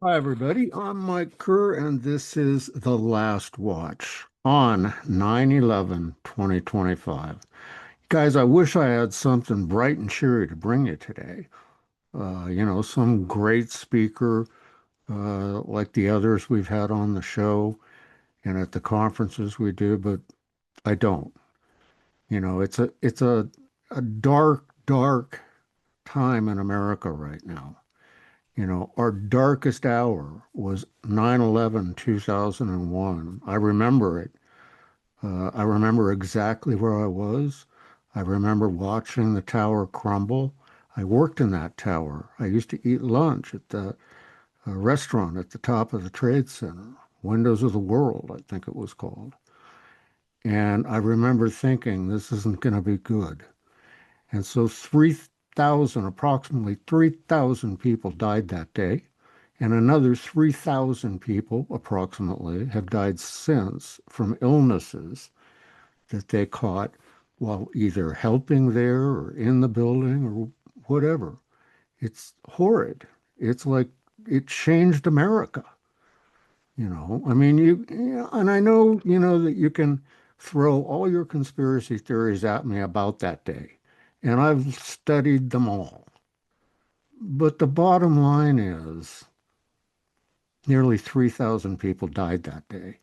Hi, everybody. I'm Mike Kerr, and this is The Last Watch on 9/11/2025. Guys, I wish I had something bright and cheery to bring you today. Some great speaker like the others we've had on the show and at the conferences we do, but I don't. It's a dark, dark time in America right now. Our darkest hour was 9/11, 2001. I remember it. I remember exactly where I was. I remember watching the tower crumble. I worked in that tower. I used to eat lunch at the restaurant at the top of the Trade Center, Windows of the World, I think it was called. And I remember thinking, this isn't going to be good. And so 3,000, approximately 3,000 people died that day. And another 3,000 people, approximately, have died since from illnesses that they caught while either helping there or in the building or whatever. It's horrid. It's like it changed America. I mean, and I know, that you can throw all your conspiracy theories at me about that day, and I've studied them all. But the bottom line is nearly 3,000 people died that day.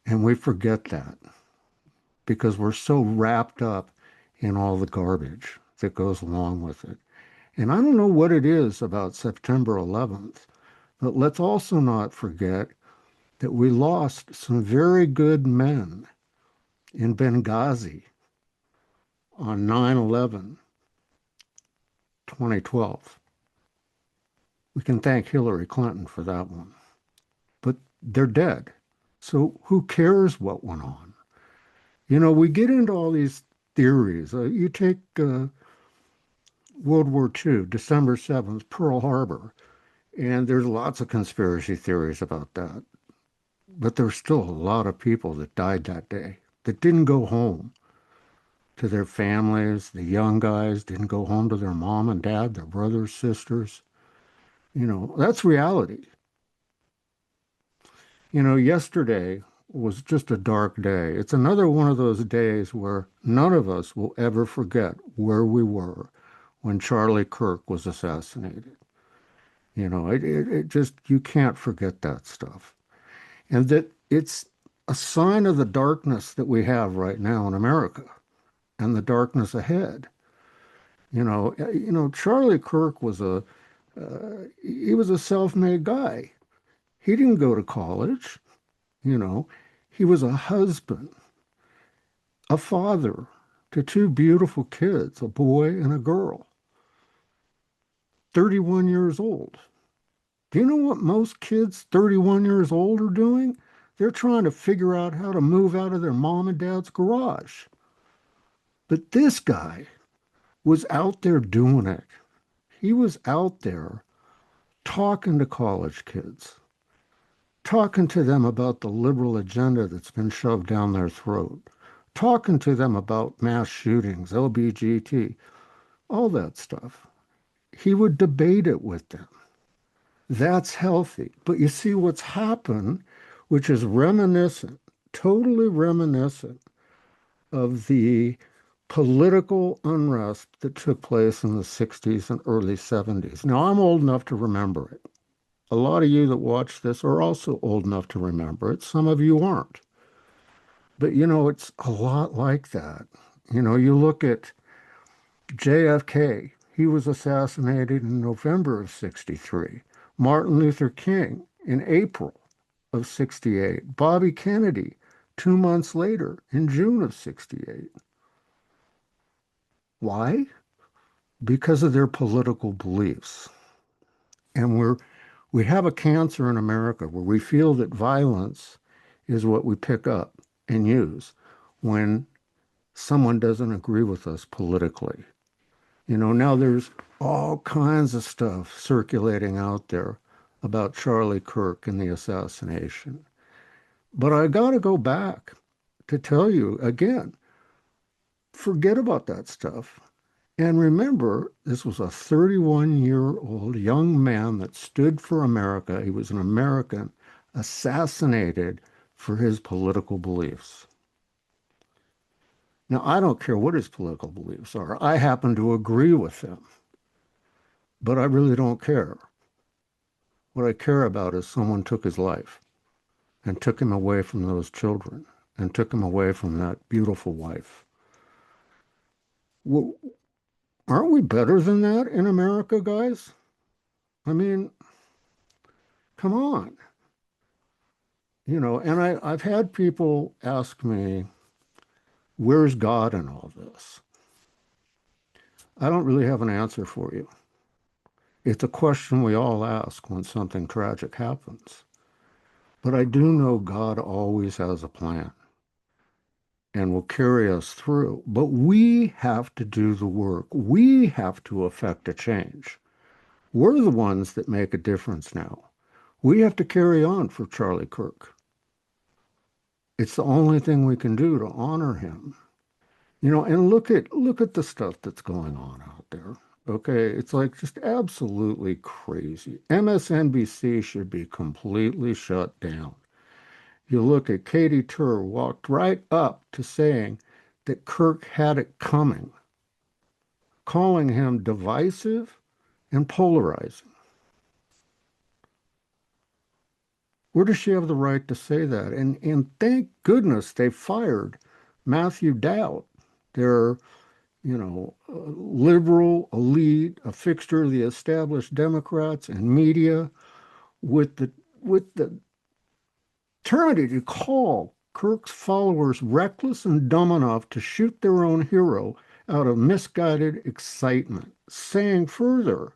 And we forget that because we're so wrapped up in all the garbage that goes along with it. And I don't know what it is about September 11th, but let's also not forget that we lost some very good men in Benghazi on 9/11, 2012. We can thank Hillary Clinton for that one, but they're dead. So who cares what went on? We get into all these theories. You take World War II, December 7th, Pearl Harbor, and there's lots of conspiracy theories about that. But there's still a lot of people that died that day that didn't go home to their families. The young guys didn't go home to their mom and dad, their brothers, sisters. That's reality. Yesterday was just a dark day. It's another one of those days where none of us will ever forget where we were when Charlie Kirk was assassinated. It just, you can't forget that stuff. And that it's a sign of the darkness that we have right now in America and the darkness ahead. Charlie Kirk was he was a self-made guy. He didn't go to college. You know, he was a husband, a father to two beautiful kids, a boy and a girl, 31 years old. Do you know what most kids 31 years old are doing? They're trying to figure out how to move out of their mom and dad's garage. But this guy was out there doing it. He was out there talking to college kids, talking to them about the liberal agenda that's been shoved down their throat, talking to them about mass shootings, LBGT, all that stuff. He would debate it with them. That's healthy. But you see what's happened, which is reminiscent, totally reminiscent of the political unrest that took place in the 60s and early 70s. Now, I'm old enough to remember it. A lot of you that watch this are also old enough to remember it. Some of you aren't. But it's a lot like that. You look at JFK, he was assassinated in November of 63. Martin Luther King in April of 68. Bobby Kennedy 2 months later in June of 68. Why? Because of their political beliefs. And we have a cancer in America where we feel that violence is what we pick up and use when someone doesn't agree with us politically. Now there's all kinds of stuff circulating out there about Charlie Kirk and the assassination. But I got to go back to tell you again, forget about that stuff And remember, this was a 31-year-old young man that stood for America. He was an American assassinated for his political beliefs. Now, I don't care what his political beliefs are. I happen to agree with him, but I really don't care. What I care about is someone took his life and took him away from those children and took him away from that beautiful wife. Well, aren't we better than that in America, guys? I mean, come on. And I've had people ask me, where's God in all this? I don't really have an answer for you. It's a question we all ask when something tragic happens. But I do know God always has a plan and will carry us through. But we have to do the work. We have to affect a change. We're the ones that make a difference now. We have to carry on for Charlie Kirk. It's the only thing we can do to honor him. And look at the stuff that's going on out there. Okay, it's like just absolutely crazy. MSNBC should be completely shut down. You look at Katie Tur walked right up to saying that Kirk had it coming, calling him divisive and polarizing. Where does she have the right to say that? And thank goodness they fired Matthew Dowd, their liberal elite, a fixture of the established Democrats and media, with the temerity to call Kirk's followers reckless and dumb enough to shoot their own hero out of misguided excitement, saying further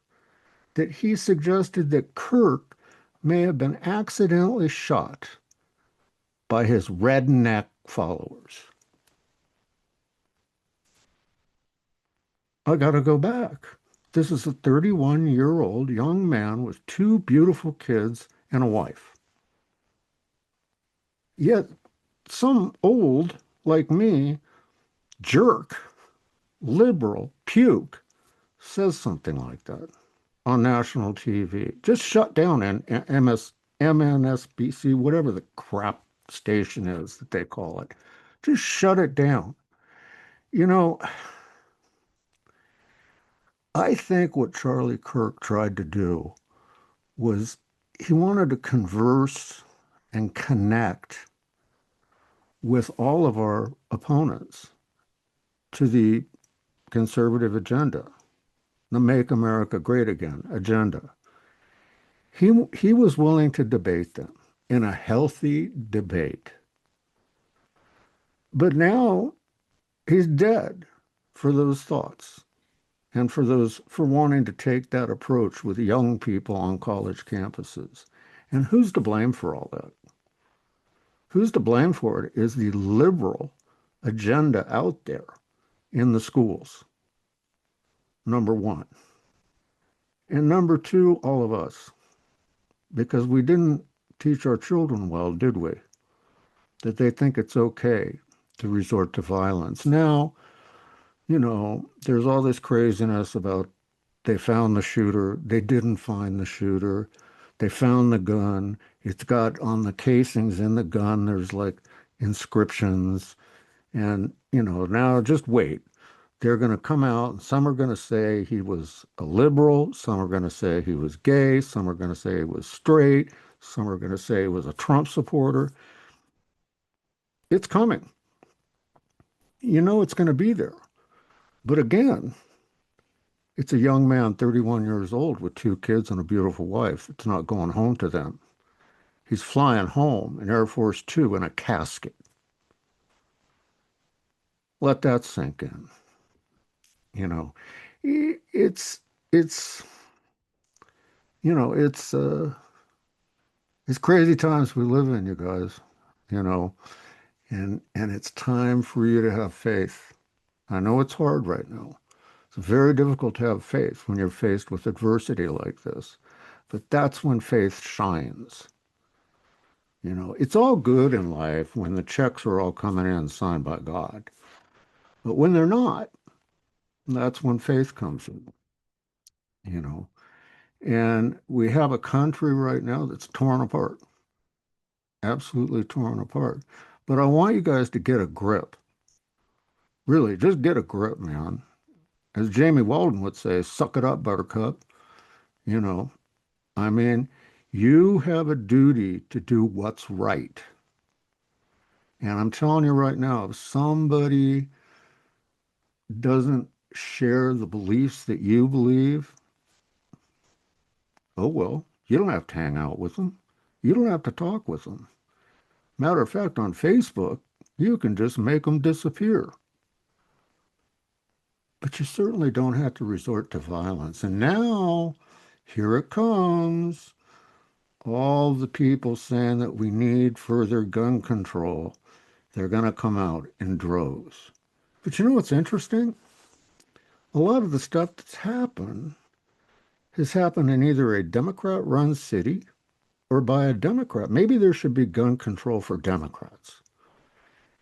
that he suggested that Kirk may have been accidentally shot by his redneck followers. I got to go back. This is a 31-year-old young man with two beautiful kids and a wife. Yet some old, like me, jerk, liberal, puke says something like that on national TV. Just shut down MNSBC, whatever the crap station is that they call it. Just shut it down. You know, I think what Charlie Kirk tried to do was he wanted to converse and connect with all of our opponents to the conservative agenda, the Make America Great Again agenda. He was willing to debate them in a healthy debate. But now he's dead for those thoughts and for wanting to take that approach with young people on college campuses. And who's to blame for all that? Who's to blame for it is the liberal agenda out there in the schools, number one. And number two, all of us, because we didn't teach our children well, did we? That they think it's okay to resort to violence. Now, there's all this craziness about they found the shooter, they didn't find the shooter, they found the gun, it's got on the casings in the gun, there's like inscriptions. And, now just wait. They're going to come out, and some are going to say he was a liberal, some are going to say he was gay, some are going to say he was straight, some are going to say he was a Trump supporter. It's coming. It's going to be there. But again, it's a young man, 31 years old, with two kids and a beautiful wife that's not going home to them. He's flying home in Air Force Two in a casket. Let that sink in. You know, it's it's you know it's crazy times we live in, you guys. You know, and it's time for you to have faith. I know it's hard right now. It's very difficult to have faith when you're faced with adversity like this, but that's when faith shines. It's all good in life when the checks are all coming in signed by God. But when they're not, And that's when faith comes in, you know. And we have a country right now that's torn apart, absolutely torn apart. But I want you guys to get a grip. Really, just get a grip, man. As Jamie Walden would say, suck it up, buttercup. You know, I mean, you have a duty to do what's right. And I'm telling you right now, if somebody doesn't share the beliefs that you believe, oh well, you don't have to hang out with them. You don't have to talk with them. Matter of fact, on Facebook, you can just make them disappear. But you certainly don't have to resort to violence. And now, here it comes. All the people saying that we need further gun control, they're going to come out in droves. But you know what's interesting? A lot of the stuff that's happened has happened in either a Democrat run city or by a Democrat. Maybe there should be gun control for Democrats.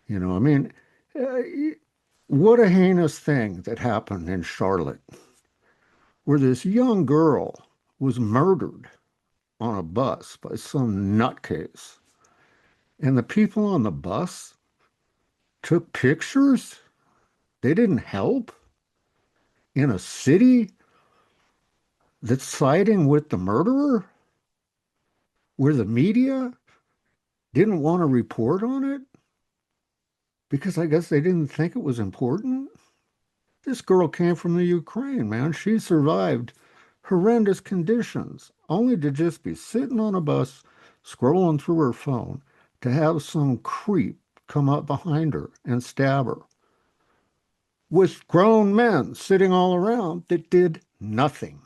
You know, I mean, uh, what a heinous thing that happened in Charlotte, where this young girl was murdered on a bus by some nutcase. And the people on the bus took pictures. They didn't help in a city that's siding with the murderer, where the media didn't want to report on it because I guess they didn't think it was important. This girl came from the Ukraine, man. She survived horrendous conditions, only to just be sitting on a bus, scrolling through her phone, to have some creep come up behind her and stab her with grown men sitting all around that did nothing.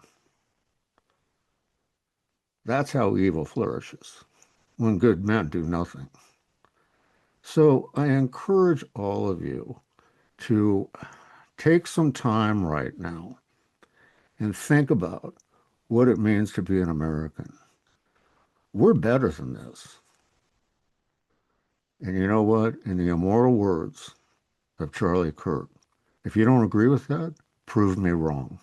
That's how evil flourishes, when good men do nothing. So I encourage all of you to take some time right now and think about what it means to be an American. We're better than this. And you know what? In the immortal words of Charlie Kirk, if you don't agree with that, prove me wrong.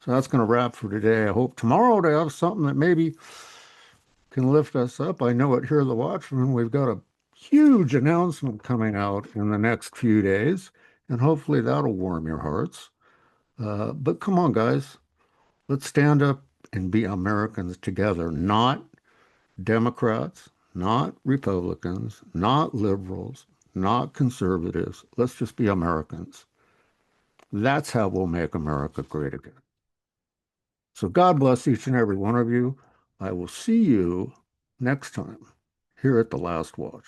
So that's going to wrap for today. I hope tomorrow to have something that maybe can lift us up. I know it here at the Watchmen, we've got a huge announcement coming out in the next few days, and hopefully that'll warm your hearts. But come on, guys, let's stand up and be Americans together, not Democrats, not Republicans, not liberals, not conservatives. Let's just be Americans. That's how we'll make America great again. So God bless each and every one of you. I will see you next time here at The Last Watch.